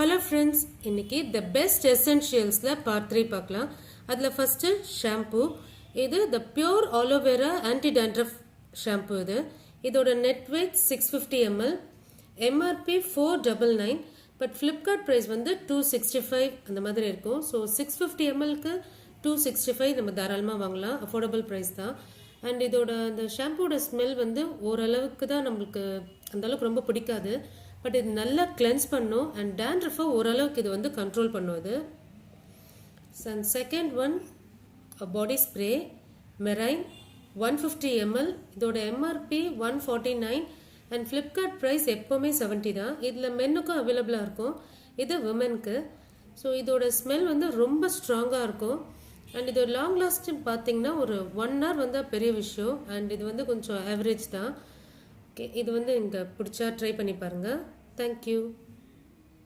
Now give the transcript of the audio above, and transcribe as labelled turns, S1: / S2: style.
S1: Hello friends, இன்னைக்கு the best எசென்ஷியல்ஸில் part 3 பார்க்கலாம். அதில் ஃபஸ்ட்டு ஷாம்பு. இது the pure aloe vera anti dandruff shampoo. இதோட net weight 650 ml, MRP 499, but Flipkart price வந்து 265 அந்த மாதிரி இருக்கும். ஸோ 650 mlக்கு 265 நம்ம தாராளமாக வாங்கலாம், அஃபோர்டபுள் ப்ரைஸ் தான். அண்ட் இதோட அந்த ஷாம்பூட ஸ்மெல் வந்து ஓரளவுக்கு தான் நம்மளுக்கு அந்தளவுக்கு ரொம்ப பிடிக்காது. பட் இது நல்லா கிளென்ஸ் பண்ணும் அண்ட் டேண்ட்ரஃபை ஓரளவுக்கு இது வந்து கண்ட்ரோல் பண்ணும் இது. And second one body spray marine 150 ml. இதோட எம்ஆர்பி 149 அண்ட் ஃப்ளிப்கார்ட் ப்ரைஸ் எப்போவுமே 70 தான். இதில் மென்னுக்கும் அவைலபிளாக இருக்கும், இது விமென்க்கு. ஸோ இதோட ஸ்மெல் வந்து ரொம்ப ஸ்ட்ராங்காக இருக்கும். அண்ட் இது லாங் லாஸ்டிங் பார்த்தீங்கன்னா ஒரு 1 hour வந்தால் பெரிய விஷயம். அண்ட் இது வந்து கொஞ்சம் ஆவரேஜ் தான். ஓகே, இது வந்து இங்கே பிடிச்சா ட்ரை பண்ணி பாருங்கள். தேங்க்யூ.